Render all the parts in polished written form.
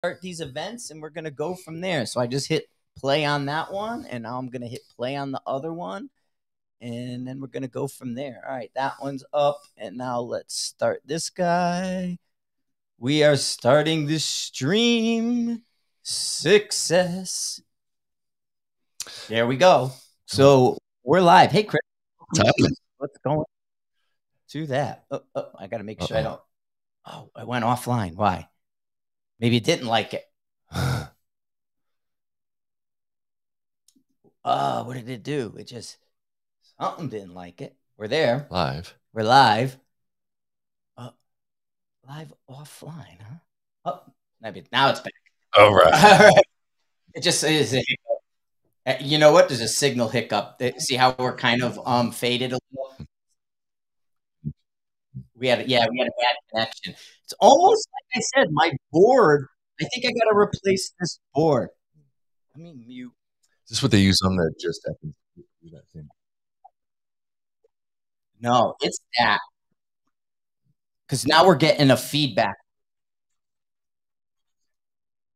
start these events and we're going to go from there. So I just hit play on that one and now I'm going to hit play on the other one and then we're going to go from there. All right, that one's up and now let's start this guy. We are starting this stream. Success. There we go. So we're live. Hey, Chris. What's going to that? I got to make sure I don't. Oh, I went offline. Why? Maybe it didn't like it. What did it do? It just, something didn't like it. We're there. Live. We're live. Live offline, huh? Oh, maybe now it's back. All right. It just is. You know what? There's a signal hiccup. See how we're kind of faded a little? We had a bad connection. It's almost like I said, my board. I think I got to replace this board. Let me mute. Is this what they use on the just happens to do that thing? No, it's that. Because now we're getting a feedback.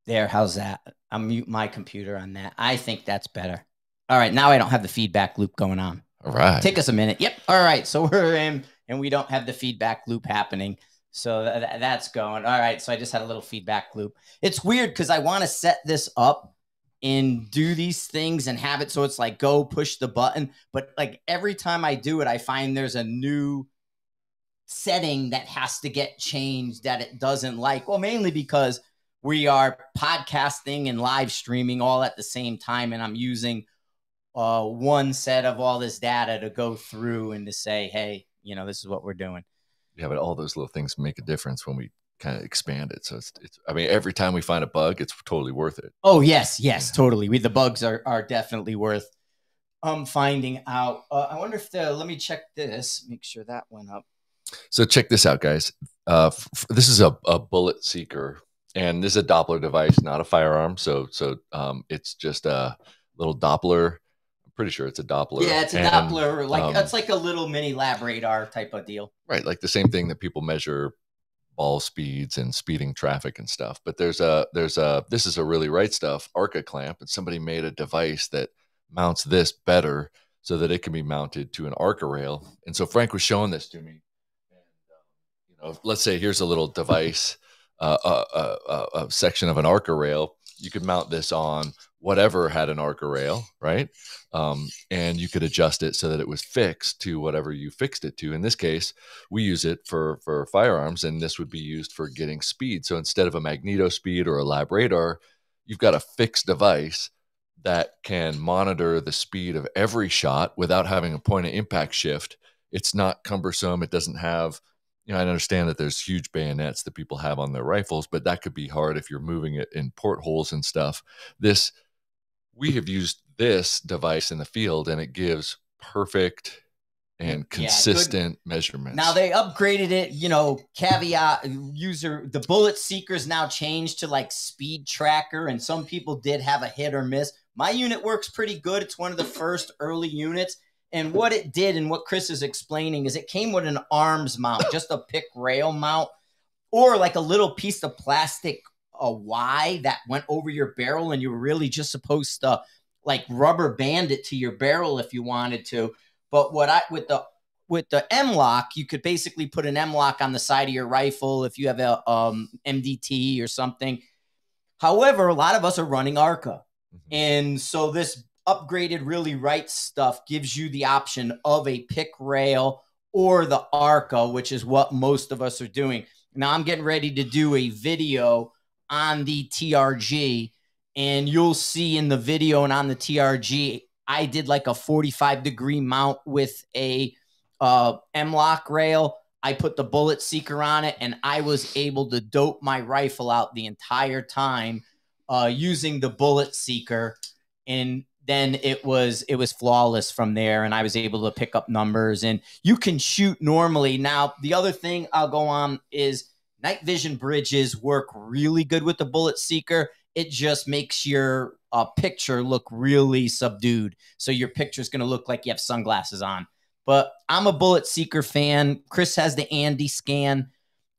There, how's that? I'll mute my computer on that. I think that's better. All right, now I don't have the feedback loop going on. All right. Take us a minute. Yep. All right, so we're in, and we don't have the feedback loop happening. So that's going. All right, so I just had a little feedback loop. It's weird because I want to set this up and do these things and have it so it's like go push the button. But like every time I do it, I find there's a new setting that has to get changed that it doesn't like. Well, mainly because we are podcasting and live streaming all at the same time, and I'm using one set of all this data to go through and to say, hey, you know, this is what we're doing. Yeah, but all those little things make a difference when we kind of expand it. So it's I mean, every time we find a bug, it's totally worth it. Oh, yes, totally. The bugs are definitely worth finding out. I wonder if let me check this, make sure that went up. So check this out, guys. This is a bullet seeker, and this is a Doppler device, not a firearm. So it's just a little Doppler. I'm pretty sure it's a Doppler. Yeah, it's a Doppler. Like it's like a little mini lab radar type of deal. Right, like the same thing that people measure ball speeds and speeding traffic and stuff. But this is a really right stuff ARCA clamp, and somebody made a device that mounts this better so that it can be mounted to an ARCA rail. And so Frank was showing this to me. Let's say here's a little device, a section of an ARCA rail. You could mount this on whatever had an ARCA rail, right? And you could adjust it so that it was fixed to whatever you fixed it to. In this case, we use it for firearms, and this would be used for getting speed. So instead of a magneto speed or a lab radar, you've got a fixed device that can monitor the speed of every shot without having a point of impact shift. It's not cumbersome. It doesn't have... I understand that there's huge bayonets that people have on their rifles, but that could be hard if you're moving it in portholes and stuff. We have used this device in the field, and it gives perfect and consistent measurements. Now they upgraded it, caveat the bullet seekers now changed to like speed tracker, and some people did have a hit or miss. My unit works pretty good. It's one of the first early units. And what it did and what Chris is explaining is it came with an arms mount, just a pick rail mount, or like a little piece of plastic, a Y that went over your barrel, and you were really just supposed to like rubber band it to your barrel if you wanted to. But with the M-lock, you could basically put an M-lock on the side of your rifle if you have a MDT or something. However, a lot of us are running ARCA. And so this upgraded really right stuff gives you the option of a pick rail or the ARCA, which is what most of us are doing. Now I'm getting ready to do a video on the TRG, and you'll see in the video and on the TRG, I did like a 45-degree mount with a M-lock rail. I put the bullet seeker on it, and I was able to dope my rifle out the entire time using the bullet seeker, and then it was flawless from there, and I was able to pick up numbers, and you can shoot normally. Now, the other thing I'll go on is night vision bridges work really good with the bullet seeker. It just makes your picture look really subdued. So your picture is going to look like you have sunglasses on. But I'm a bullet seeker fan. Chris has the Andy scan.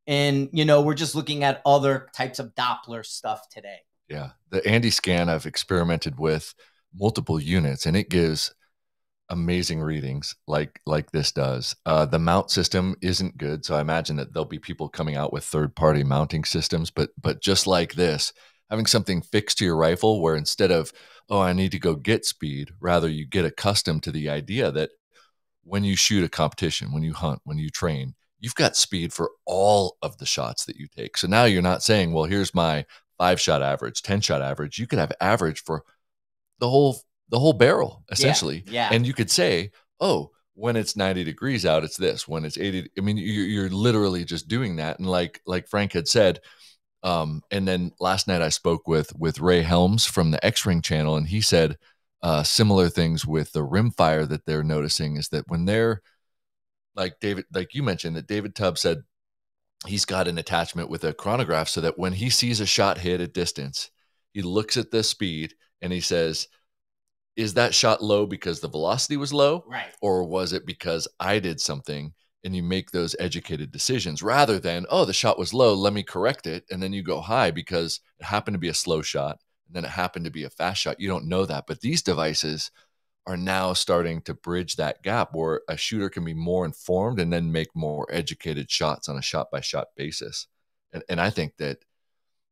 And, you know, we're just looking at other types of Doppler stuff today. Yeah. The Andy scan I've experimented with multiple units, and it gives amazing readings like this does. The mount system isn't good, so I imagine that there'll be people coming out with third-party mounting systems, but just like this, having something fixed to your rifle where instead of, oh, I need to go get speed, rather you get accustomed to the idea that when you shoot a competition, when you hunt, when you train, you've got speed for all of the shots that you take. So now you're not saying, well, here's my 5-shot average, 10-shot average. You could have average for the whole barrel Yeah. essentially. Yeah. And you could say, oh, when it's 90 degrees out, it's this. When it's 80, I mean, you're literally just doing that. And like Frank had said, and then last night I spoke with Ray Helms from the X-Ring channel, and he said similar things with the rimfire that they're noticing is that when they're like David, like you mentioned, that David Tubb said he's got an attachment with a chronograph so that when he sees a shot hit at distance, he looks at the speed and he says, is that shot low because the velocity was low? Right. Or was it because I did something? And you make those educated decisions rather than, oh, the shot was low, let me correct it. And then you go high because it happened to be a slow shot. And then it happened to be a fast shot. You don't know that. But these devices are now starting to bridge that gap where a shooter can be more informed and then make more educated shots on a shot by shot basis. And I think that,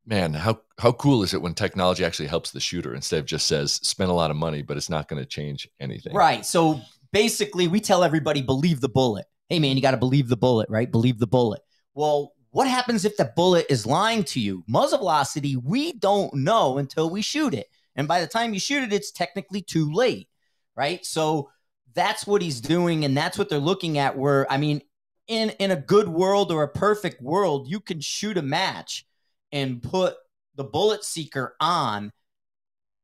man, how cool is it when technology actually helps the shooter instead of just says spend a lot of money, but it's not going to change anything. Right. So basically, we tell everybody believe the bullet. Hey, man, you got to believe the bullet, right? Believe the bullet. Well, what happens if the bullet is lying to you? Muzzle velocity, we don't know until we shoot it. And by the time you shoot it, it's technically too late, right? So that's what he's doing, and that's what they're looking at. Where, I mean, in a good world or a perfect world, you can shoot a match and put the bullet seeker on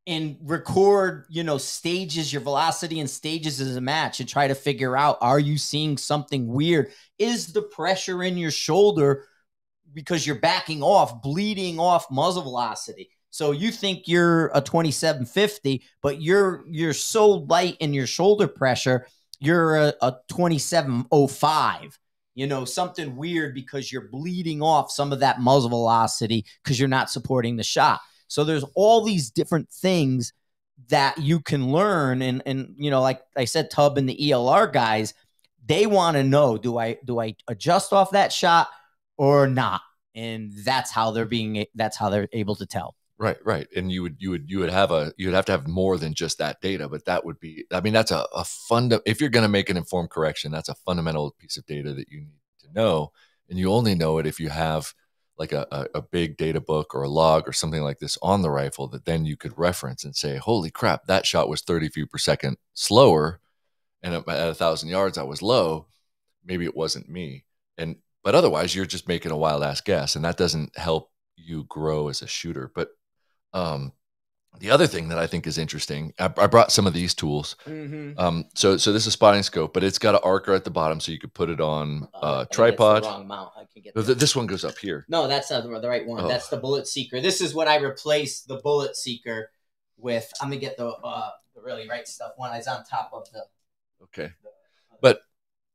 and record, you know, stages, your velocity and stages as a match, and try to figure out, are you seeing something weird? Is the pressure in your shoulder because you're backing off, bleeding off muzzle velocity? So you think you're a 2750, but you're so light in your shoulder pressure, you're a 2705. You know, something weird because you're bleeding off some of that muzzle velocity because you're not supporting the shot. So there's all these different things that you can learn. And you know, like I said, Tubb and the ELR guys, they want to know, do I adjust off that shot or not? And that's how they're able to tell. Right. And you would have to have more than just that data, but that would be, I mean, that's a if you're going to make an informed correction, that's a fundamental piece of data that you need to know. And you only know it if you have like a big data book or a log or something like this on the rifle that then you could reference and say, holy crap, that shot was 30 feet per second slower. And at 1,000 yards, I was low. Maybe it wasn't me. But otherwise you're just making a wild ass guess, and that doesn't help you grow as a shooter. But the other thing that I think is interesting, I brought some of these tools. So this is a spotting scope, but it's got an arcer at the bottom, so you could put it on tripod. That's the wrong mount. I can get this one goes up here. No, that's not the right one. Oh. That's the bullet seeker. This is what I replaced the bullet seeker with. I'm gonna get the really right stuff. One is on top of the. Okay,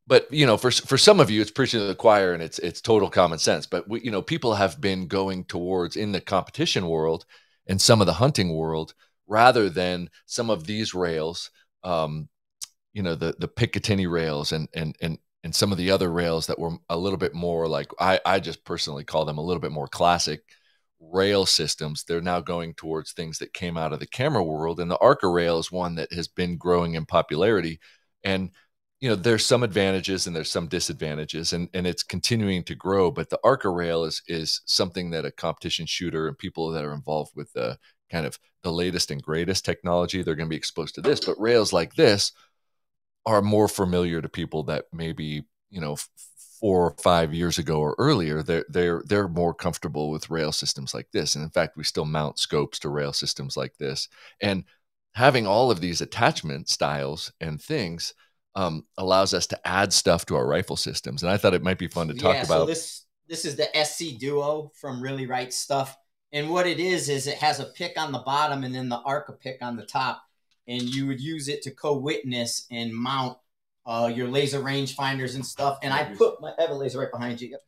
but you know, for some of you, it's preaching to the choir and it's total common sense. But you know, people have been going towards, in the competition world and some of the hunting world, rather than some of these rails, you know, the Picatinny rails and some of the other rails that were a little bit more like, I just personally call them a little bit more classic rail systems. They're now going towards things that came out of the camera world, and the arcer rail is one that has been growing in popularity. And you know, there's some advantages and there's some disadvantages, and it's continuing to grow. But the arcer rail is something that a competition shooter and people that are involved with the kind of the latest and greatest technology, they're going to be exposed to this. But rails like this are more familiar to people that maybe, you know, 4 or 5 years ago or earlier, they're more comfortable with rail systems like this. And in fact, we still mount scopes to rail systems like this. And having all of these attachment styles and things allows us to add stuff to our rifle systems. And I thought it might be fun to talk about. So this is the SC Duo from Really Right Stuff. And what it is it has a pick on the bottom and then the arca pick on the top. And you would use it to co-witness and mount your laser range finders and stuff. And I have a laser right behind you.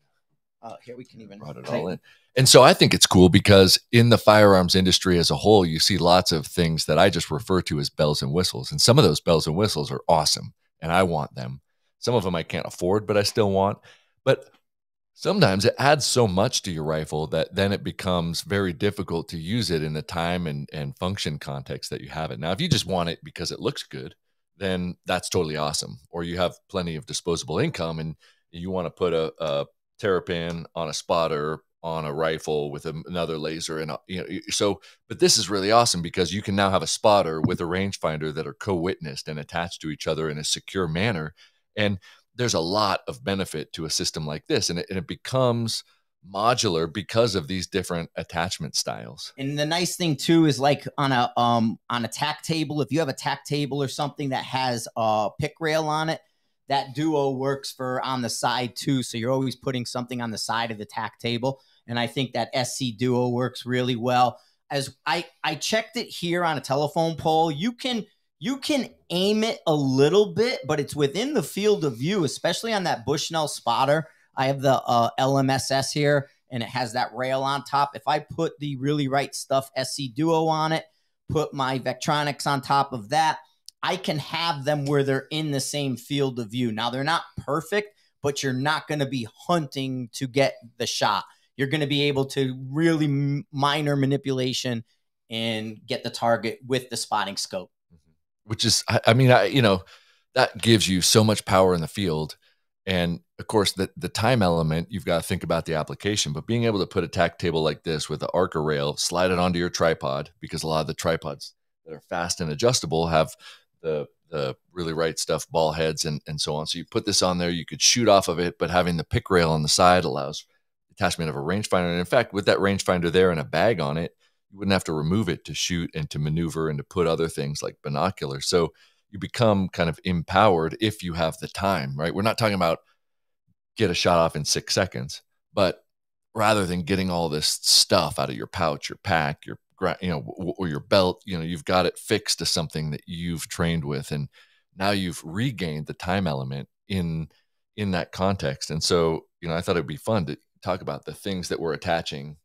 Here we can even brought it all in. And so I think it's cool because in the firearms industry as a whole, you see lots of things that I just refer to as bells and whistles. And some of those bells and whistles are awesome and I want them. Some of them I can't afford, but I still want. But sometimes it adds so much to your rifle that then it becomes very difficult to use it in the time and function context that you have it. Now, if you just want it because it looks good, then that's totally awesome. Or you have plenty of disposable income and you want to put a terrapin on a spotter on a rifle with another laser and so but this is really awesome because you can now have a spotter with a rangefinder that are co-witnessed and attached to each other in a secure manner, and there's a lot of benefit to a system like this, and it becomes modular because of these different attachment styles. And the nice thing too is like on a tack table, if you have a tack table or something that has a pick rail on it, that duo works for on the side too. So you're always putting something on the side of the tack table. And I think that SC duo works really well. As I checked it here on a telephone pole, you can aim it a little bit, but it's within the field of view, especially on that Bushnell spotter. I have the LMSS here, and it has that rail on top. If I put the Really Right Stuff SC Duo on it, put my Vectronics on top of that, I can have them where they're in the same field of view. Now, they're not perfect, but you're not going to be hunting to get the shot. You're going to be able to really minor manipulation and get the target with the spotting scope. Which is, I mean, that gives you so much power in the field. And of course, the time element, you've got to think about the application, but being able to put a tack table like this with the Arca rail, slide it onto your tripod, because a lot of the tripods that are fast and adjustable have the Really Right Stuff ball heads and so on. So you put this on there, you could shoot off of it, but having the pick rail on the side allows attachment of a rangefinder. And in fact, with that rangefinder there and a bag on it, you wouldn't have to remove it to shoot and to maneuver and to put other things like binoculars. So you become kind of empowered if you have the time, right? We're not talking about get a shot off in 6 seconds, but rather than getting all this stuff out of your pouch, your pack, your, or your belt, you've got it fixed to something that you've trained with. And now you've regained the time element in that context. And so, I thought it'd be fun to talk about the things that we're attaching,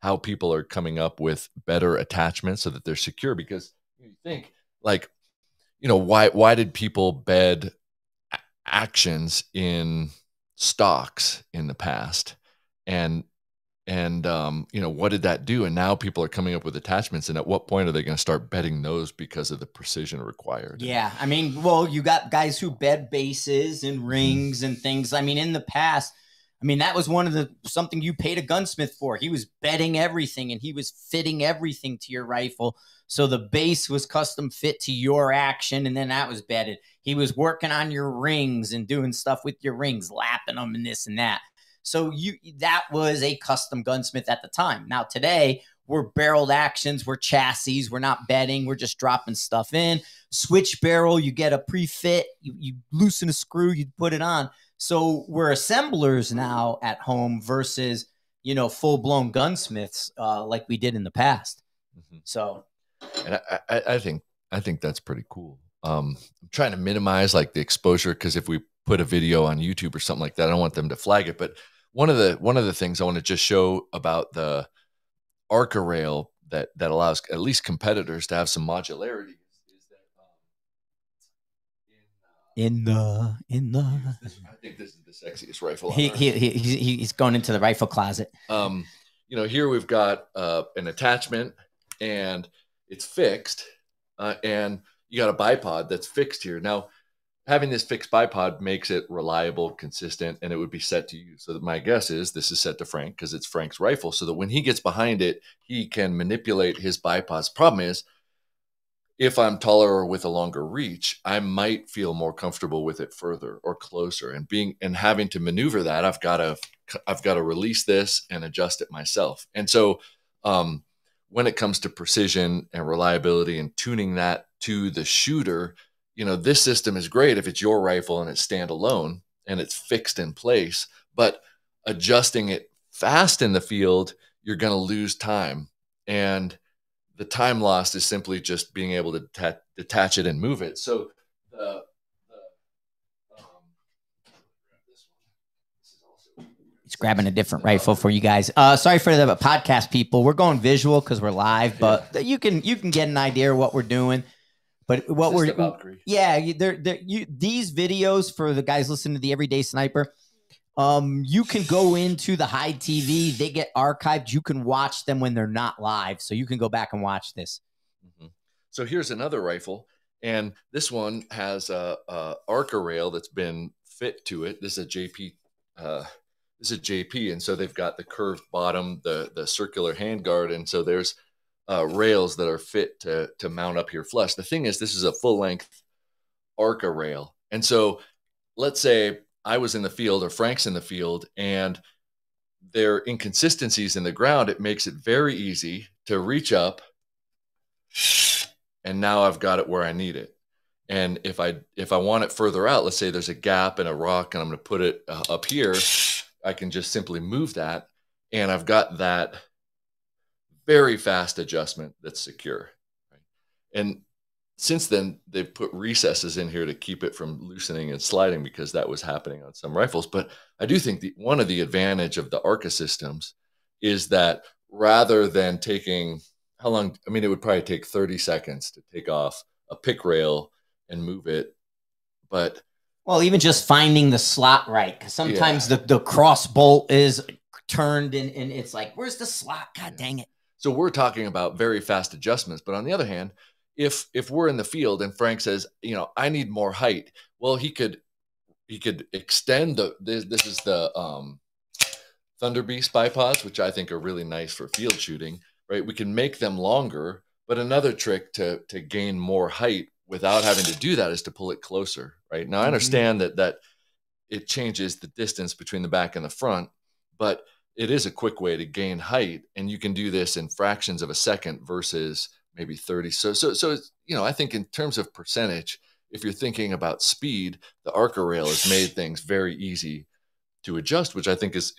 how people are coming up with better attachments so that they're secure. Because you think like, why did people bed actions in stocks in the past? And what did that do? And now people are coming up with attachments. And at what point are they going to start bedding those because of the precision required? Yeah. I mean, well, you got guys who bed bases and rings and things. I mean, in the past, that was something you paid a gunsmith for. He was bedding everything and he was fitting everything to your rifle. So the base was custom fit to your action, and then that was bedded. He was working on your rings and doing stuff with your rings, lapping them and this and that. So that was a custom gunsmith at the time. Now today, we're barreled actions, we're chassis, we're not bedding, we're just dropping stuff in. Switch barrel, you get a pre-fit, you loosen a screw, you put it on. So we're assemblers now at home versus, full-blown gunsmiths like we did in the past. Mm-hmm. So, and I think that's pretty cool. I'm trying to minimize like the exposure, because if we put a video on YouTube or something like that, I don't want them to flag it. But one of the things I want to just show about the Arca rail that allows at least competitors to have some modularity is that I think this is the sexiest rifle. He's going into the rifle closet. Here we've got an attachment and it's fixed, and you got a bipod that's fixed here. Now, having this fixed bipod makes it reliable, consistent, and it would be set to you. So that my guess is this is set to Frank because it's Frank's rifle, so that when he gets behind it, he can manipulate his bipods. Problem is, if I'm taller or with a longer reach, I might feel more comfortable with it further or closer. And having to maneuver that, I've got to release this and adjust it myself. And so when it comes to precision and reliability and tuning that to the shooter, this system is great if it's your rifle and it's standalone and it's fixed in place. But adjusting it fast in the field, you're going to lose time. And the time lost is simply just being able to detach it and move it. So He's grabbing a different rifle for you guys. Sorry for the podcast people. We're going visual because we're live, but you can get an idea of what we're doing. But what we're these videos for the guys listening to the Everyday Sniper. You can go into the High TV. They get archived. You can watch them when they're not live, so you can go back and watch this. Mm-hmm. So here's another rifle, and this one has a Arca rail that's been fit to it. This is a JP. This is a JP, and so they've got the curved bottom, the circular handguard, and so there's rails that are fit to mount up here flush. The thing is, this is a full length Arca rail, and so let's say I was in the field or Frank's in the field, and there are inconsistencies in the ground. It makes it very easy to reach up, and now I've got it where I need it. And if I want it further out, let's say there's a gap in a rock, and I'm going to put it up here. I can just simply move that, and I've got that very fast adjustment that's secure. Right? And since then, they've put recesses in here to keep it from loosening and sliding, because that was happening on some rifles. But I do think one of the advantage of the Arca systems is that rather than taking, how long? I mean, it would probably take 30 seconds to take off a pick rail and move it. But well, even just finding the slot right, because sometimes the cross bolt is turned and it's like, where's the slot? God dang it. So we're talking about very fast adjustments. But on the other hand, if we're in the field and Frank says, I need more height, well, he could extend this is the Thunder Beast bipods, which I think are really nice for field shooting, right? We can make them longer, but another trick to gain more height without having to do that is to pull it closer, right? Now, I understand that it changes the distance between the back and the front, but it is a quick way to gain height, and you can do this in fractions of a second versus maybe 30. So I think in terms of percentage, if you're thinking about speed, the Arca rail has made things very easy to adjust, which I think is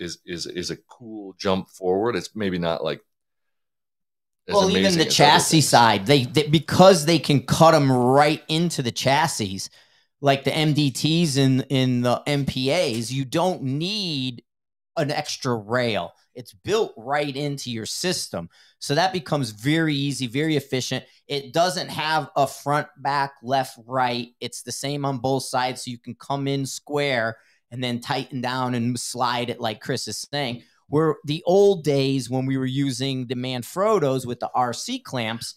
a cool jump forward. It's maybe not like, well, even the chassis side, they because they can cut them right into the chassis, like the MDTs in the MPAs, you don't need an extra rail. It's built right into your system. So that becomes very easy, very efficient. It doesn't have a front, back, left, right. It's the same on both sides. So you can come in square and then tighten down and slide it like Chris is saying. Where the old days when we were using the Manfrottos with the RC clamps,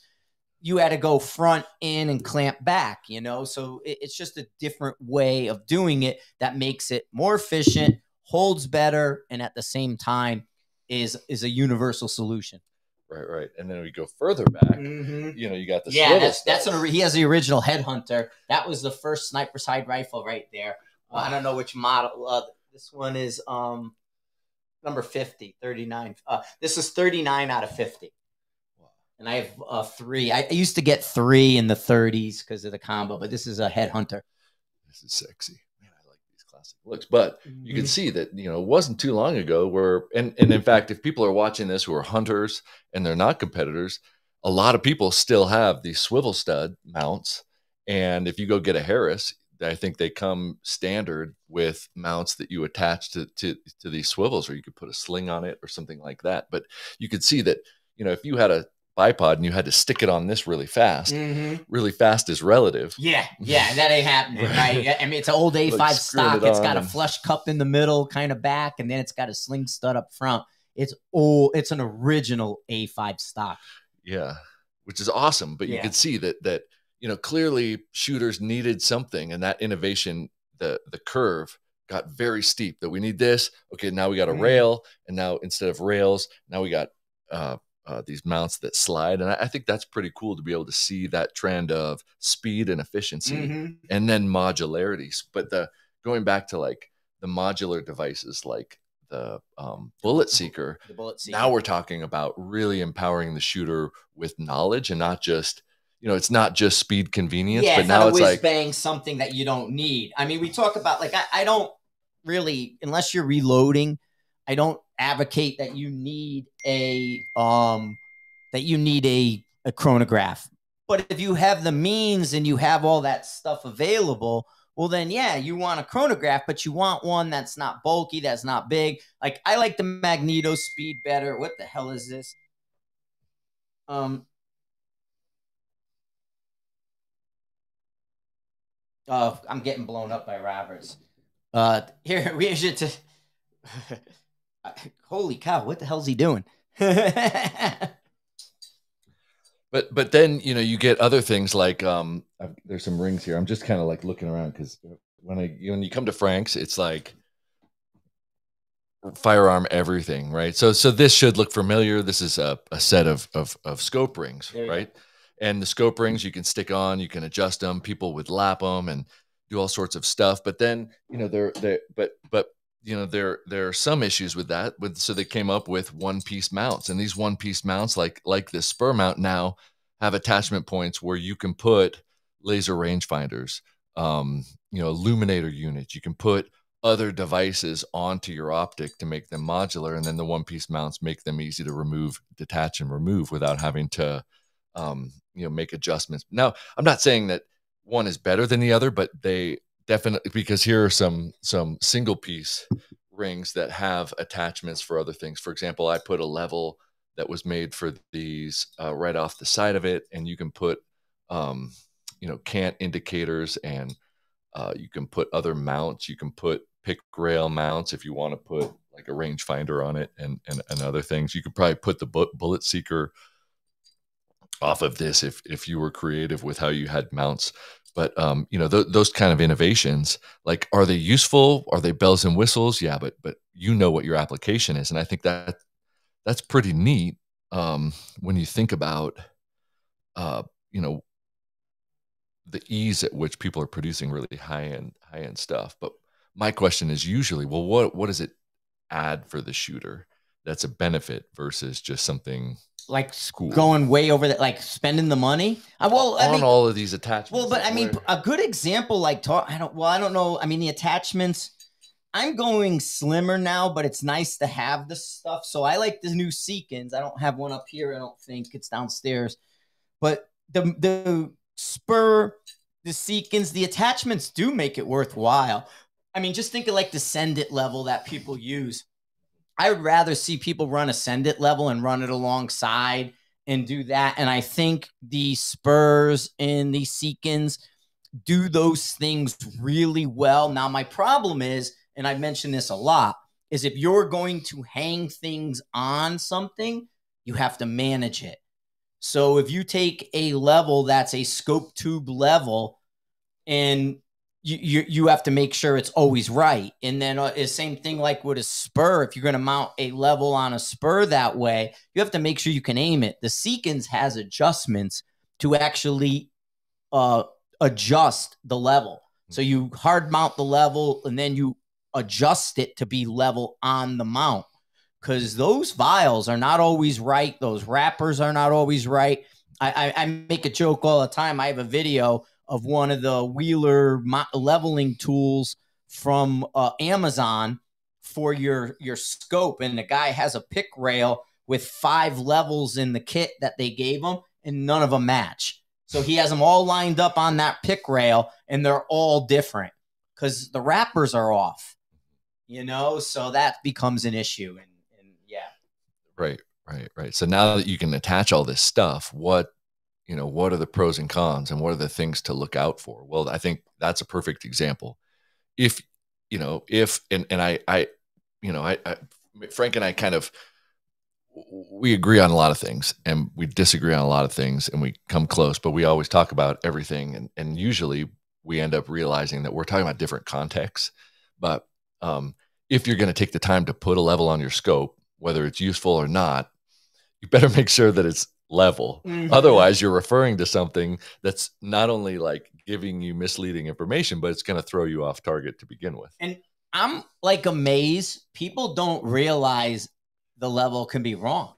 you had to go front in and clamp back, So it's just a different way of doing it that makes it more efficient, holds better, and at the same time is a universal solution. Right. And then we go further back. You got the swivel. He has the original Headhunter. That was the first sniper side rifle right there. I don't know which model. This one is number 50, 39. This is 39 out of 50. Wow. And I have 3. I used to get 3 in the 30s because of the combo, but this is a Headhunter. This is sexy. Man, I like these classic looks. But you can see that, it wasn't too long ago where, and in fact, if people are watching this who are hunters and they're not competitors, a lot of people still have these swivel stud mounts. And if you go get a Harris, I think they come standard with mounts that you attach to these swivels, or you could put a sling on it or something like that. But you could see that, if you had a bipod and you had to stick it on this really fast is relative. Yeah, that ain't happening, right? I mean, it's an old A5 like stock. It's got a flush cup in the middle, kind of back, and then it's got a sling stud up front. It's an original A5 stock. Yeah, which is awesome. But you could see that clearly shooters needed something, and that innovation, the curve got very steep, that we need this. Okay, now we got a rail, and now instead of rails, now we got these mounts that slide. And I think that's pretty cool to be able to see that trend of speed and efficiency and then modularity. But going back to like the modular devices, like the bullet seeker, now we're talking about really empowering the shooter with knowledge and not just, it's not just speed convenience, but now it's like bang something that you don't need. I mean, we talk about like, I don't really, unless you're reloading, I don't advocate that you need a chronograph. But if you have the means and you have all that stuff available, Well, then, yeah, you want a chronograph, but you want one that's not bulky, that's not big. Like, I like the Magneto Speed better. What the hell is this? Um, oh, I'm getting blown up by Roberts. Here, we should. Holy cow! What the hell's he doing? But then, you know, you get other things like there's some rings here. I'm just kind of like looking around because when you come to Frank's, it's like firearm everything, right? So this should look familiar. This is a set of scope rings, right? And the scope rings you can stick on, you can adjust them. People would lap them and do all sorts of stuff. But then, you know, but you know, there are some issues with that. So they came up with one-piece mounts, and these one-piece mounts, like this spur mount, now have attachment points where you can put laser rangefinders, you know, illuminator units. You can put other devices onto your optic to make them modular, and then the one-piece mounts make them easy to remove, detach, and remove without having to, you know, make adjustments. Now, I'm not saying that one is better than the other, but they definitely, because here are some single piece rings that have attachments for other things. For example, I put a level that was made for these right off the side of it, and you can put, you know, cant indicators, and you can put other mounts. You can put pick rail mounts if you want to put like a rangefinder on it, and other things. You could probably put the bullet seeker off of this if you were creative with how you had mounts. But you know, those kind of innovations, like, are they useful? Are they bells and whistles? Yeah, but you know what your application is, and I think that that's pretty neat when you think about you know, the ease at which people are producing really high end stuff. But my question is usually, well, what does it add for the shooter that's a benefit versus just something like cool going way over that, like spending the money. Well, I mean, all of these attachments? well, but like I mean, a good example, like I don't know. I mean, the attachments. I'm going slimmer now, but it's nice to have the stuff. So I like the new Seekins. I don't have one up here. I don't think it's downstairs, but the spur, the Seekins, the attachments do make it worthwhile. I mean, just think of like the Send It level that people use. I would rather see people run a Send It level and run it alongside and do that. And I think the Spurs and the Seekins do those things really well. Now, my problem is, and I mentioned this a lot, is if you're going to hang things on something, you have to manage it. So if you take a level that's a scope tube level, and you have to make sure it's always right. And then the same thing like with a spur. If you're going to mount a level on a spur that way, you have to make sure you can aim it. The Seekins has adjustments to actually adjust the level. So you hard mount the level, and then you adjust it to be level on the mount, because those vials are not always right. Those wrappers are not always right. I make a joke all the time. I have a video of one of the Wheeler leveling tools from Amazon for your scope, and the guy has a pick rail with 5 levels in the kit that they gave him, and none of them match. So he has them all lined up on that pick rail, and they're all different because the wrappers are off, you know, so that becomes an issue. And yeah. Right. So now that you can attach all this stuff, what are the pros and cons, and what are the things to look out for? Well, I think that's a perfect example. If I Frank and I kind of, we agree on a lot of things and we disagree on a lot of things, and we come close, but we always talk about everything. And usually we end up realizing that we're talking about different contexts. But if you're going to take the time to put a level on your scope, whether it's useful or not, you better make sure that it's level. Mm-hmm. Otherwise, you're referring to something that's not only like giving you misleading information, but it's going to throw you off target to begin with. And I'm like amazed. People don't realize the level can be wrong.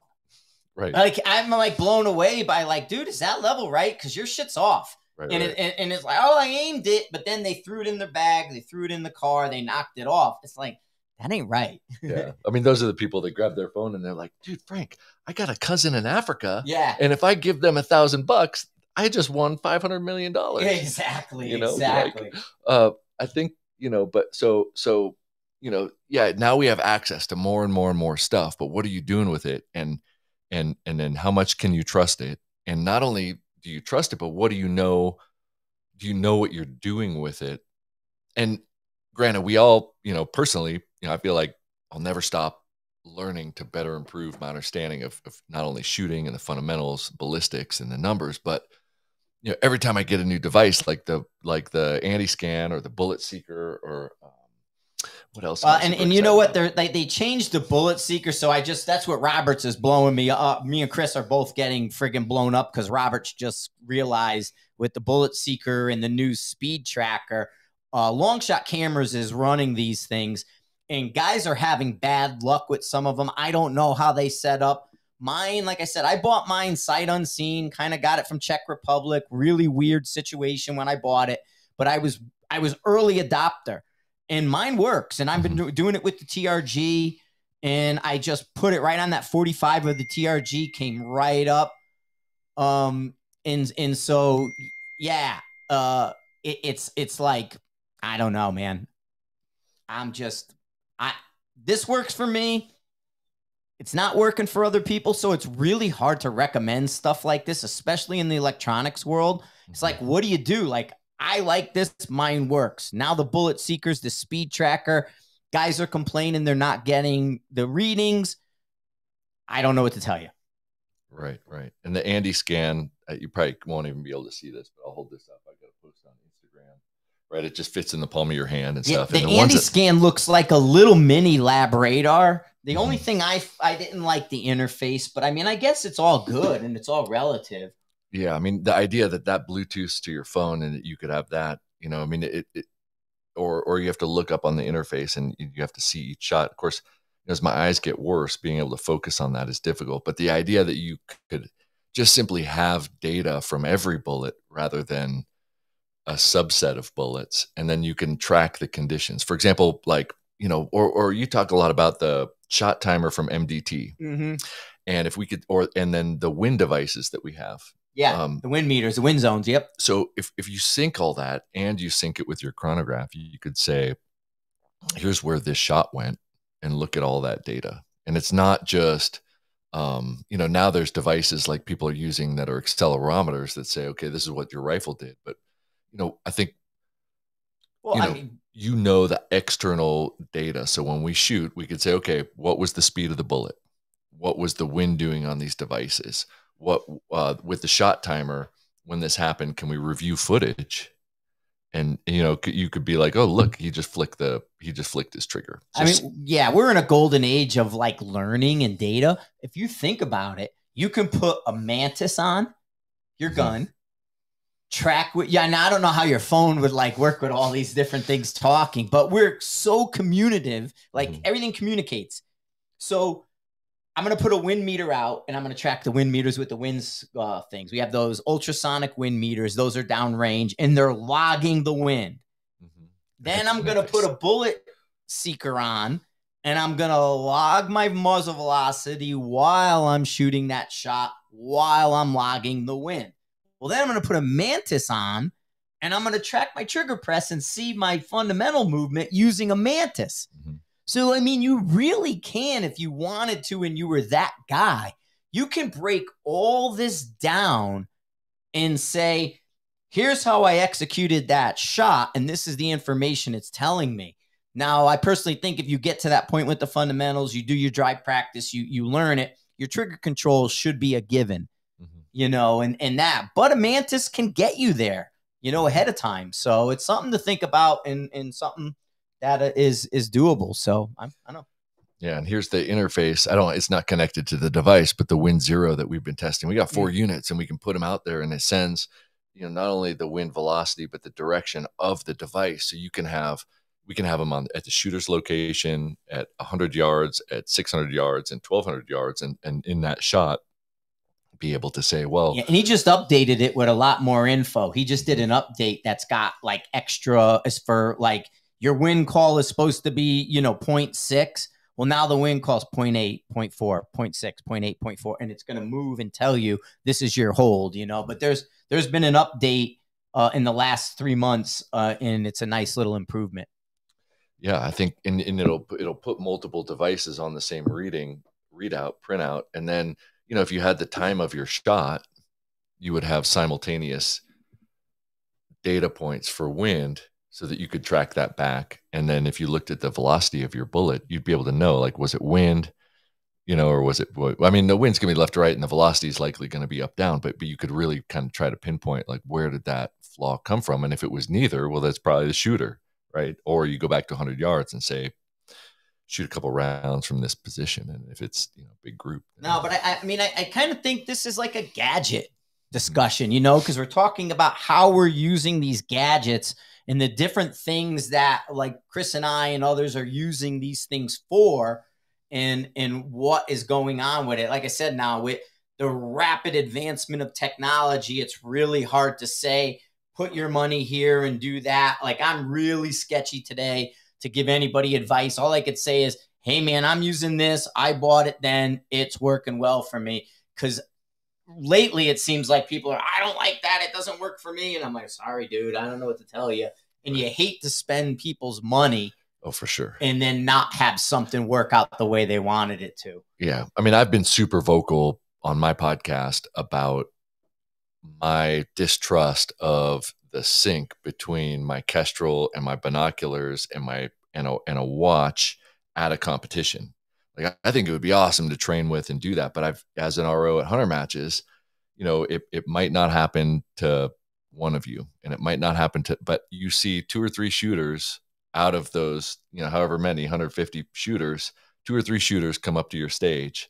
Right. Like, I'm like blown away by like, dude, is that level right? Because your shit's off. Right, and, right. And it's like, oh, I aimed it, but then they threw it in their bag, they threw it in the car, they knocked it off. It's like, that ain't right. Yeah. I mean, those are the people that grab their phone and they're like, dude, Frank, I got a cousin in Africa. Yeah. And if I give them $1,000, I just won $500 million. Exactly. You know, exactly. Like, I think, but yeah, now we have access to more and more and more stuff, but what are you doing with it? And then how much can you trust it? And not only do you trust it, but what do you know? Do you know what you're doing with it? And granted, we all, personally, I feel like I'll never stop learning to better improve my understanding of not only shooting and the fundamentals, ballistics and the numbers, but every time I get a new device like the anti scan or the bullet seeker or what else am I super And you know excited what? about? They changed the bullet seeker, so that's what Roberts is blowing me up. Me and Chris are both getting friggin' blown up because Roberts just realized with the bullet seeker and the new speed tracker, long shot cameras is running these things, and guys are having bad luck with some of them. I don't know how they set up mine. Like I said, I bought mine sight unseen, kind of got it from Czech Republic. Really weird situation when I bought it, but I was early adopter. And mine works. And I've been doing it with the TRG. And I just put it right on that 45 of the TRG, came right up. And so, yeah, it's like, I don't know, man. This works for me. It's not working for other people. So it's really hard to recommend stuff like this, especially in the electronics world. It's like, what do you do? Like, I like this, mine works. Now the bullet seekers, the speed tracker, guys are complaining they're not getting the readings. I don't know what to tell you. Right. And the Andy scan, you probably won't even be able to see this, but I'll hold this up. I got to post on Instagram. Right, it just fits in the palm of your hand and stuff. The and Andy scan looks like a little mini lab radar. The only thing I didn't like the interface, but I mean, I guess it's all good and it's all relative. Yeah, I mean, the idea that Bluetooth to your phone and that you could have that, I mean, or you have to look up on the interface and you have to see each shot. Of course, as my eyes get worse, being able to focus on that is difficult. But the idea that you could just simply have data from every bullet rather than a subset of bullets, and then you can track the conditions. For example, like, or you talk a lot about the shot timer from MDT. And if we could, and then the wind devices that we have. Yeah, the wind meters, the wind zones. Yep. So if you sync all that and you sync it with your chronograph, you could say, here's where this shot went, and look at all that data. And it's not just, now there's devices like people are using that are accelerometers that say, okay, this is what your rifle did. But, I think, well, the external data. So when we shoot, we could say, okay, what was the speed of the bullet? What was the wind doing on these devices? What with the shot timer, when this happened, can we review footage? And you could be like, oh, look, he just flicked his trigger. Yeah, we're in a golden age of like learning and data. If you think about it, you can put a mantis on your gun, track with, yeah. Now I don't know how your phone would like work with all these different things talking, but we're so communicative, like everything communicates. So I'm going to put a wind meter out and I'm going to track the wind meters with the winds things. We have those ultrasonic wind meters. Those are downrange and they're logging the wind. Then I'm going to put a bullet seeker on and I'm going to log my muzzle velocity while I'm shooting that shot, while I'm logging the wind. Well, then I'm going to put a mantis on and I'm going to track my trigger press and see my fundamental movement using a mantis. So, I mean, you really can, if you wanted to and you were that guy, you can break all this down and say, here's how I executed that shot, and this is the information it's telling me. Now, I personally think if you get to that point with the fundamentals, you do your dry practice, you learn it, your trigger control should be a given, and that. But a mantis can get you there, ahead of time. So it's something to think about and something that is doable. So I don't know. Yeah, and here's the interface. It's not connected to the device, but the Wind Zero that we've been testing. We got 4 units and we can put them out there and it sends, not only the wind velocity, but the direction of the device. So we can have them at the shooter's location at 100 yards, at 600 yards and 1200 yards. And in that shot, be able to say, well, yeah, and he just updated it with a lot more info. He just did an update that's got like extra as for like your wind call is supposed to be, 0.6. Well, now the wind call is 0.8, 0.4, 0.6, 0.8, 0.4, and it's going to move and tell you this is your hold, but there's been an update in the last 3 months, and it's a nice little improvement. Yeah, I think, and it'll put multiple devices on the same readout, printout, and then if you had the time of your shot, you would have simultaneous data points for wind so that you could track that back. And then if you looked at the velocity of your bullet, you'd be able to know, like, was it wind, or was it, I mean, the wind's going to be left to right and the velocity is likely going to be up, down, but you could really kind of try to pinpoint, like, where did that flaw come from? And if it was neither, well, that's probably the shooter, right? Or you go back to 100 yards and say, shoot a couple rounds from this position. And if it's, big group. No, but I mean, I kind of think this is like a gadget discussion, because we're talking about how we're using these gadgets and the different things that, like, Chris and I and others are using these things for, and what is going on with it. Like I said, now with the rapid advancement of technology, it's really hard to say, put your money here and do that. Like, I'm really sketchy today to give anybody advice. All I could say is, hey, man, I'm using this. I bought it then. It's working well for me. Because lately it seems like people are, I don't like that. It doesn't work for me. And I'm like, sorry, dude, I don't know what to tell you. And you hate to spend people's money. Oh, for sure. And then not have something work out the way they wanted it to. Yeah. I mean, I've been super vocal on my podcast about my distrust of the sync between my Kestrel and my binoculars and a watch at a competition. Like, I think it would be awesome to train with and do that. But as an RO at hunter matches, it might not happen to one of you, and it might not happen to, but you see 2 or 3 shooters out of those, however many, 150 shooters, 2 or 3 shooters come up to your stage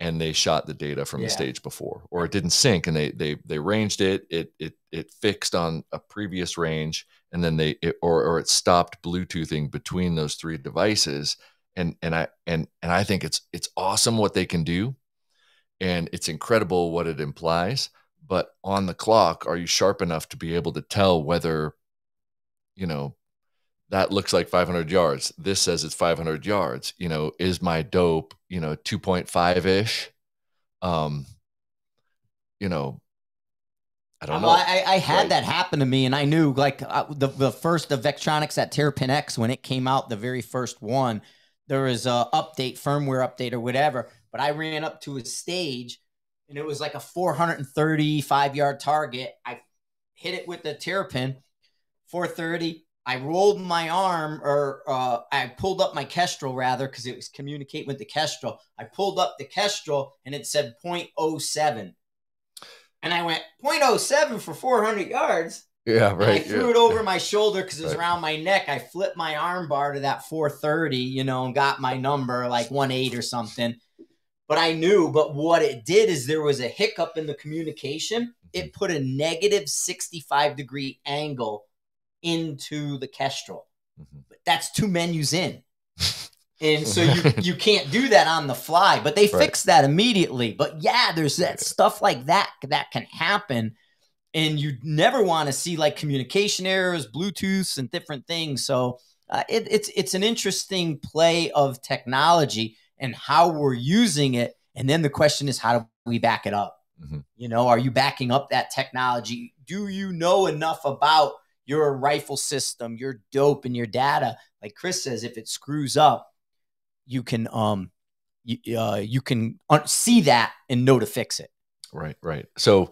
and they shot the data from the stage before, or it didn't sync and they ranged it. It fixed on a previous range, and then or it stopped Bluetoothing between those 3 devices. And I think it's awesome what they can do, and it's incredible what it implies. But on the clock, are you sharp enough to be able to tell whether, that looks like 500 yards. This says it's 500 yards. Is my dope, 2.5-ish? I don't know. I had that happen to me, and I knew, like, the first of Vectronics at Terrapin X, when it came out, the very first one, there was a firmware update or whatever, but I ran up to a stage and it was like a 435-yard target. I hit it with the Terrapin, 430. I rolled my arm, or I pulled up my Kestrel, rather, because it was communicating with the Kestrel. I pulled up the Kestrel and it said 0.07. And I went, 0.07 for 400 yards? Yeah, right. And I threw it over my shoulder because it was around my neck. I flipped my arm bar to that 430, and got my number, like 1.8 or something. But I knew, but what it did is there was a hiccup in the communication. It put a negative 65-degree angle into the Kestrel. But that's 2 menus in. And so you can't do that on the fly, but they fixed that immediately. But yeah, there's that stuff like that can happen. And you never want to see, like, communication errors, Bluetooths, and different things. So it's an interesting play of technology and how we're using it. And then the question is, how do we back it up? Are you backing up that technology? Do you know enough about your rifle system, your dope, and your data? Like Chris says, if it screws up, you can you can see that and know to fix it. Right. So,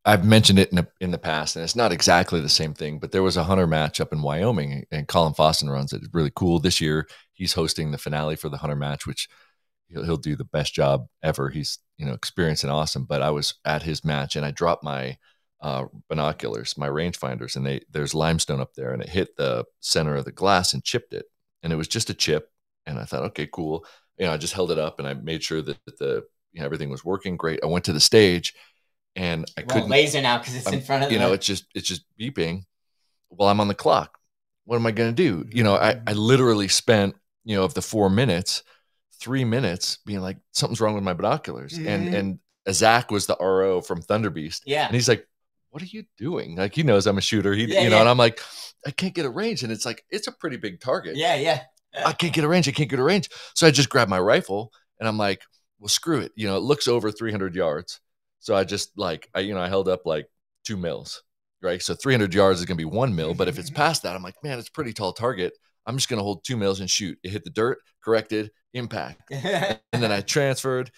I've mentioned it in the past, and it's not exactly the same thing, but there was a hunter match up in Wyoming, and Colin Foston runs it. It's really cool. This year, he's hosting the finale for the hunter match, which he'll do the best job ever. He's, experienced and awesome. But I was at his match, and I dropped my binoculars, my rangefinders, and there's limestone up there, and it hit the center of the glass and chipped it. And it was just a chip. And I thought, okay, cool. I just held it up and I made sure that everything was working great. I went to the stage, and I couldn't laser now because it's in front of it's just beeping. Well, I'm on the clock. What am I going to do? I literally spent, of the 4 minutes, 3 minutes being like, something's wrong with my binoculars. And Zach was the RO from Thunder Beast. Yeah. And he's like, what are you doing? Like, he knows I'm a shooter. And I'm like, I can't get a range. And it's like, it's a pretty big target. Yeah. I can't get a range. So I just grabbed my rifle and I'm like, well, screw it. It looks over 300 yards. So I just I held up like 2 mils, right? So 300 yards is going to be 1 mil. But if it's past that, I'm like, man, it's a pretty tall target. I'm just going to hold 2 mils and shoot. It hit the dirt, corrected, impact. And then I transferred,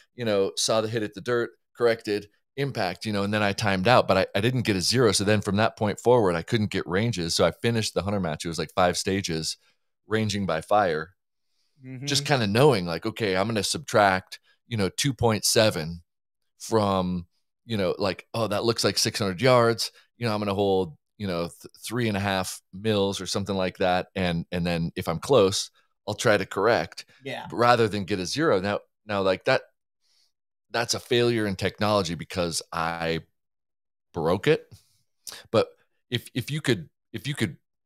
saw the hit at the dirt, corrected, impact, and then I timed out, but I didn't get a 0. So then from that point forward, I couldn't get ranges. So I finished the hunter match. It was like 5 stages, ranging by fire, just kind of knowing like, okay, I'm going to subtract, 2.7 from, like, oh, that looks like 600 yards. I'm going to hold, 3.5 mils or something like that. And then if I'm close, I'll try to correct, rather than get a 0. Now like that's a failure in technology because I broke it. But if you could,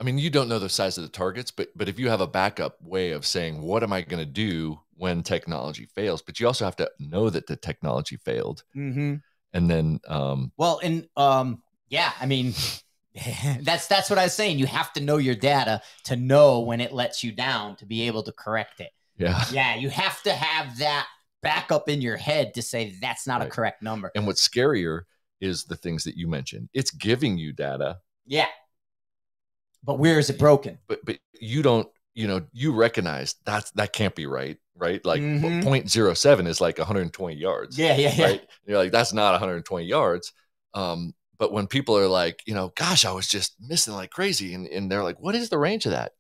I mean, you don't know the size of the targets, but if you have a backup way of saying, what am I going to do when technology fails? But you also have to know that the technology failed. And then, yeah, I mean, that's what I was saying. You have to know your data to know when it lets you down to be able to correct it. Yeah. You have to have that backup in your head to say that's not a correct number. And what's scarier is the things that you mentioned. It's giving you data. Yeah. But where is it broken? But you don't, you recognize that can't be right. Like 0.07 is like 120 yards. Yeah. Right? And you're like, that's not 120 yards. But when people are like, gosh, I was just missing like crazy. And they're like, what is the range of that?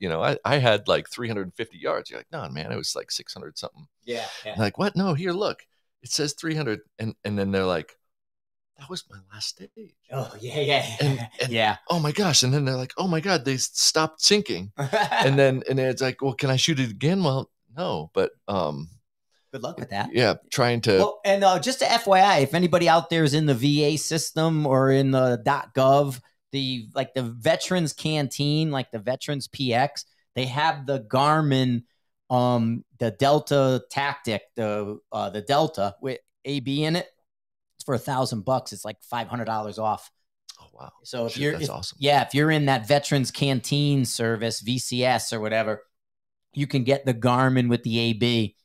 I had like 350 yards. You're like, no, man, it was like 600 something. Yeah. Like, what? No, here, look, it says 300. And then they're like, that was my last stage. Oh, yeah. And yeah. Oh my gosh. And then they're like, oh my God, they stopped sinking. and then it's like, well, can I shoot it again? Well, no, but, good luck with that. Yeah, trying to. Well, and just to FYI, if anybody out there is in the VA system or in the .gov, the Veterans Canteen, like the Veterans PX, they have the Garmin, the Delta Tactic, the Delta with AB in it. It's for $1,000. It's like $500 off. Oh wow! So that's awesome. Yeah, if you're in that Veterans Canteen service, VCS or whatever, you can get the Garmin with the AB.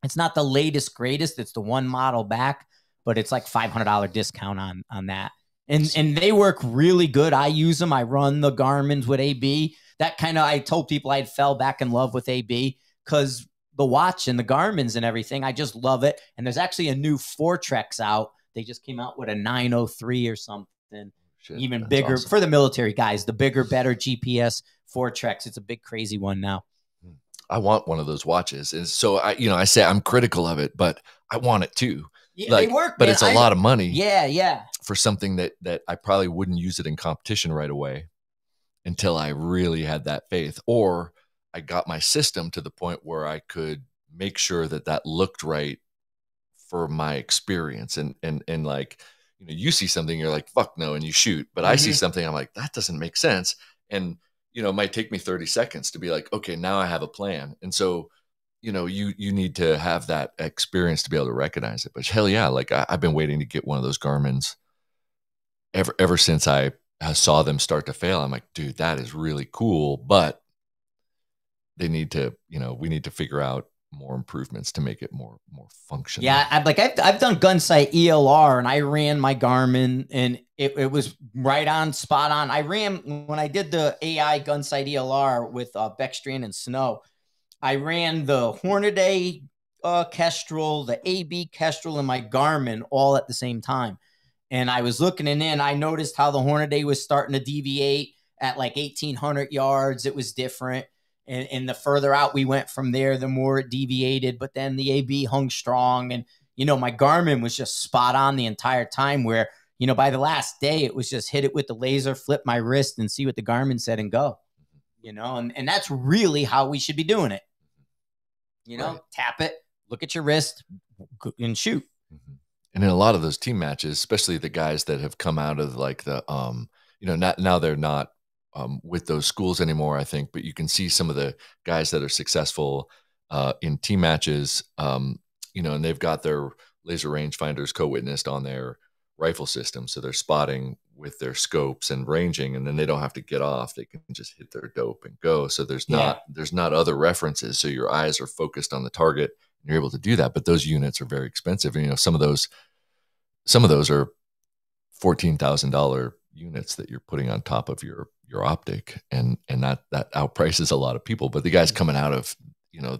It's not the latest, greatest. It's the one model back, but it's like $500 discount on that. And they work really good. I use them. I run the Garmin's with AB. I told people I fell back in love with AB because the watch and the Garmin's and everything, I just love it. And there's actually a new Fortrex out. They just came out with a 903 or something. Shit, even bigger awesome. For the military guys, the bigger, better GPS Fortrex. It's a big, crazy one now. I want one of those watches. And so I say I'm critical of it, but I want it too. Yeah, they work, but it's a lot of money. Yeah. For something that I probably wouldn't use it in competition right away until I really had that faith, or I got my system to the point where I could make sure that looked right for my experience. And like, you see something, you're like, fuck no, and you shoot. But I see something, I'm like, that doesn't make sense. And it might take me 30 seconds to be like, okay, now I have a plan. And so, you need to have that experience to be able to recognize it. But hell yeah, like I've been waiting to get one of those Garmin's ever since I saw them start to fail. I'm like, dude, that is really cool. But they need to, we need to figure out more improvements to make it more functional. Yeah, I've done Gunsight ELR, and I ran my Garmin, and it was right on, spot on. I ran when I did the AI Gunsight ELR with Beckstrand and Snow. I ran the Hornaday Kestrel, the AB Kestrel, and my Garmin all at the same time. And I was looking, and then I noticed how the Hornaday was starting to deviate at like 1,800 yards. It was different. And the further out we went from there, the more it deviated. But then the AB hung strong. And, my Garmin was just spot on the entire time where, by the last day, it was just hit it with the laser, flip my wrist and see what the Garmin said and go. And that's really how we should be doing it. Right. Tap it, look at your wrist and shoot. And in a lot of those team matches, especially the guys that have come out of like the, now they're not with those schools anymore, I think, but you can see some of the guys that are successful in team matches, and they've got their laser rangefinders co-witnessed on their rifle system. So they're spotting with their scopes and ranging, and then they don't have to get off. They can just hit their dope and go. So there's not other references. So your eyes are focused on the target and you're able to do that. But those units are very expensive. And, some of those are $14,000 units that you're putting on top of your optic, and that outprices a lot of people. But the guys coming out of, you know,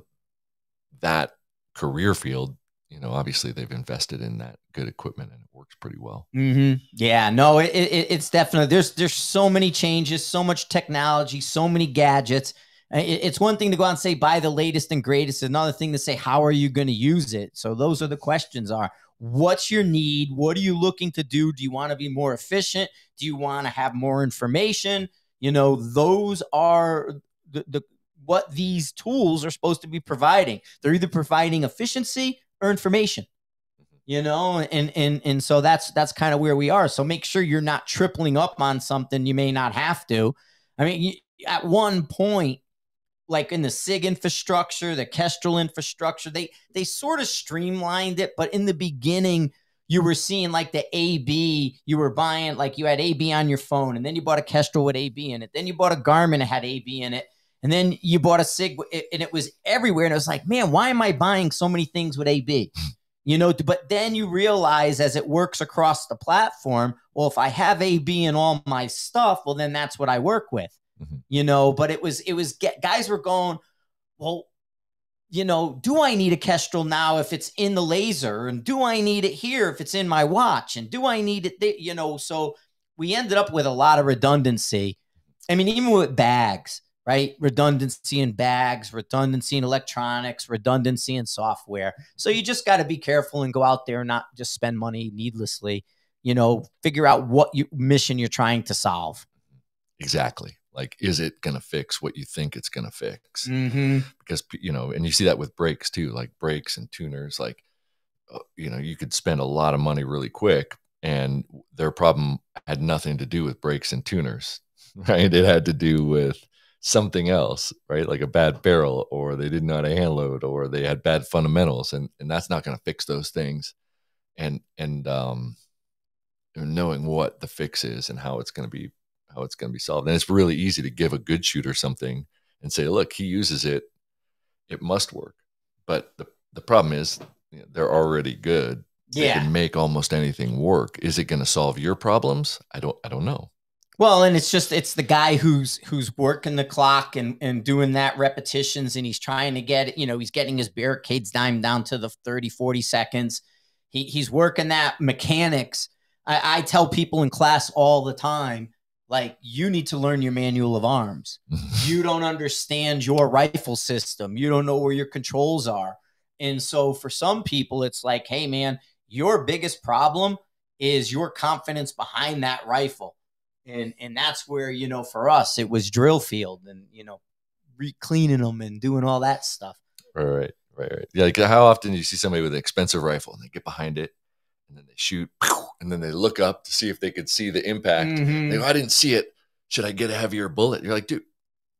that career field, you know, obviously they've invested in that good equipment and it works pretty well. Yeah, no, it's definitely, there's so many changes, so much technology, so many gadgets. It's one thing to go out and say, buy the latest and greatest. Another thing to say, how are you going to use it? So those are the questions are, what's your need? What are you looking to do? Do you want to be more efficient? Do you want to have more information? You know, those are the what these tools are supposed to be providing. They're either providing efficiency or information, you know, and so that's kind of where we are. So make sure you're not tripling up on something you may not have to. I mean, at one point, like in the SIG infrastructure, the Kestrel infrastructure, they sort of streamlined it, but in the beginning, you were seeing like the AB, you were buying, like you had AB on your phone, and then you bought a Kestrel with AB in it. Then you bought a Garmin that had AB in it. And then you bought a SIG, and it was everywhere. And it was like, man, why am I buying so many things with AB? You know, but then you realize as it works across the platform, well, if I have AB in all my stuff, well, then that's what I work with, you know. But it was guys were going, well, you know, do I need a Kestrel now if it's in the laser? And do I need it here if it's in my watch? And do I need it there? You know, so we ended up with a lot of redundancy. I mean, even with bags, right? Redundancy in bags, redundancy in electronics, redundancy in software. So you just got to be careful and go out there and not just spend money needlessly. You know, figure out what mission you're trying to solve. Exactly. Like, is it going to fix what you think it's going to fix? Because, you know, and you see that with brakes too, like brakes and tuners, like, you know, you could spend a lot of money really quick and their problem had nothing to do with brakes and tuners, right? It had to do with something else, right? Like a bad barrel, or they didn't know how to hand load, or they had bad fundamentals, and that's not going to fix those things. And knowing what the fix is and how it's going to be solved. And it's really easy to give a good shooter something and say, look, he uses it, it must work. But the problem is, you know, they're already good. They can make almost anything work. Is it going to solve your problems? I don't know. Well, and it's the guy who's working the clock and doing that repetitions, and he's trying to get, you know, he's getting his barricades down to the 30, 40 seconds. He's working that mechanics. I tell people in class all the time, like, you need to learn your manual of arms. You don't understand your rifle system. You don't know where your controls are. And so for some people, it's like, hey, man, your biggest problem is your confidence behind that rifle. And that's where, you know, for us, it was drill field and, you know, re-cleaning them and doing all that stuff. Right. Yeah, like how often do you see somebody with an expensive rifle and they get behind it and then they shoot and then they look up to see if they could see the impact. They go, I didn't see it. Should I get a heavier bullet? You're like, dude,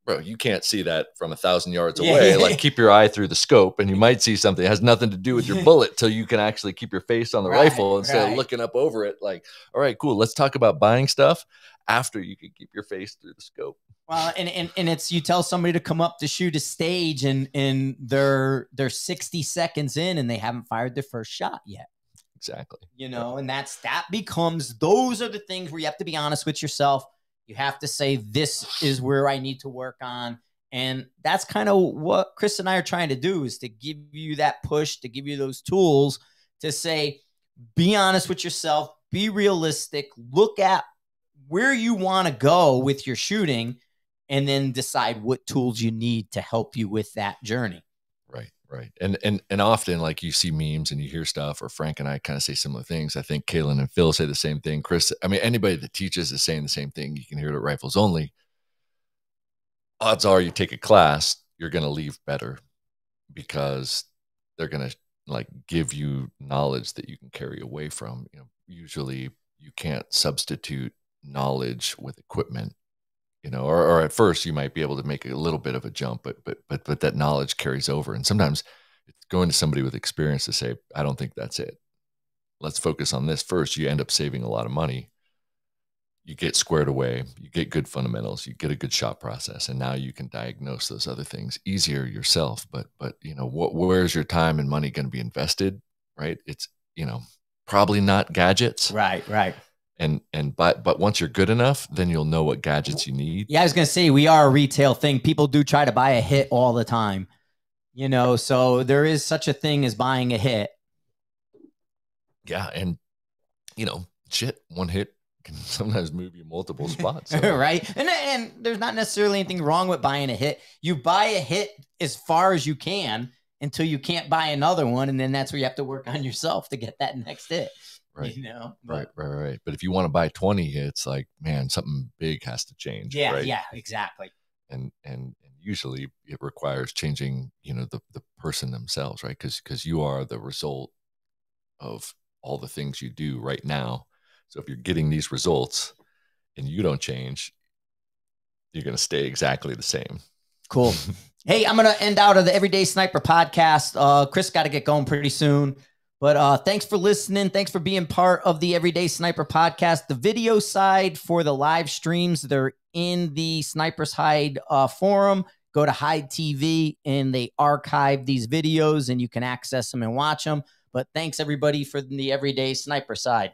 bro, you can't see that from 1,000 yards away. Like, keep your eye through the scope and you might see something that has nothing to do with your bullet till you can actually keep your face on the rifle instead of looking up over it. Like, all right, cool. Let's talk about buying stuff after you can keep your face through the scope. Well, and it's, you tell somebody to come up to shoot a stage and they're 60 seconds in and they haven't fired their first shot yet. Exactly. You know, and that becomes, those are the things where you have to be honest with yourself. You have to say, this is where I need to work on. And that's kind of what Chris and I are trying to do, is to give you that push, to give you those tools to say, be honest with yourself, be realistic, look at where you want to go with your shooting, and then decide what tools you need to help you with that journey. Right. And often, like, you see memes and you hear stuff, or Frank and I kind of say similar things. I think Kaylin and Phil say the same thing. Chris, I mean, anybody that teaches is saying the same thing. You can hear it at Rifles Only. Odds are you take a class, you're going to leave better, because they're going to, like, give you knowledge that you can carry away from. You know, usually you can't substitute knowledge with equipment. You know, or at first you might be able to make a little bit of a jump, but that knowledge carries over. And sometimes it's going to somebody with experience to say, I don't think that's it. Let's focus on this first. You end up saving a lot of money. You get squared away, you get good fundamentals, you get a good shot process, and now you can diagnose those other things easier yourself. But you know, where's your time and money going to be invested? Right? It's, you know, probably not gadgets. Right. But once you're good enough, then you'll know what gadgets you need. Yeah, I was gonna say we are a retail thing. People do try to buy a hit all the time, you know. So there is such a thing as buying a hit. Yeah, and shit, one hit can sometimes move you multiple spots. So. Right? And there's not necessarily anything wrong with buying a hit. You buy a hit as far as you can until you can't buy another one, and then that's where you have to work on yourself to get that next hit. Right. But, Right. But if you want to buy 20 hits, like, man, something big has to change. Yeah, right? yeah, exactly. And usually it requires changing, the person themselves, right? Because you are the result of all the things you do right now. So if you're getting these results and you don't change, you're going to stay exactly the same. Cool. Hey, I'm going to end out of the Everyday Sniper podcast. Chris got to get going pretty soon. But thanks for listening. Thanks for being part of the Everyday Sniper podcast. The video side for the live streams, they're in the Sniper's Hide forum. Go to Hide TV and they archive these videos and you can access them and watch them. But thanks, everybody, for the Everyday Sniper side.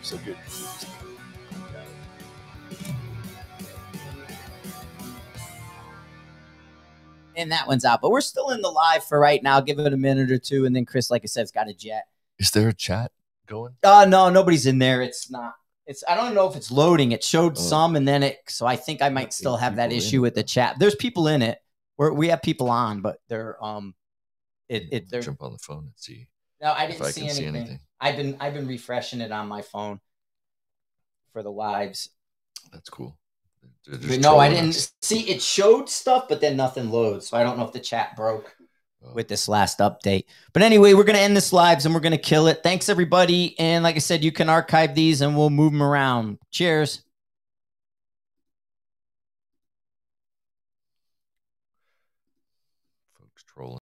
So good. And that one's out. But we're still in the live for right now. Give it a minute or two. And then Chris, like I said, has got a jet. Is there a chat going? No, nobody's in there. It's not. I don't know if it's loading. It showed some, and then so I think I might still have that issue with the chat. There's people in it. We have people on, but they're they're jump on the phone and see. No, I didn't see anything. I've been refreshing it on my phone for the lives. That's cool. But no, I didn't see it. Showed stuff, but then nothing loads. So I don't know if the chat broke with this last update. But anyway, we're going to end this lives and we're going to kill it. Thanks, everybody. And like I said, you can archive these and we'll move them around. Cheers. Folks trolling.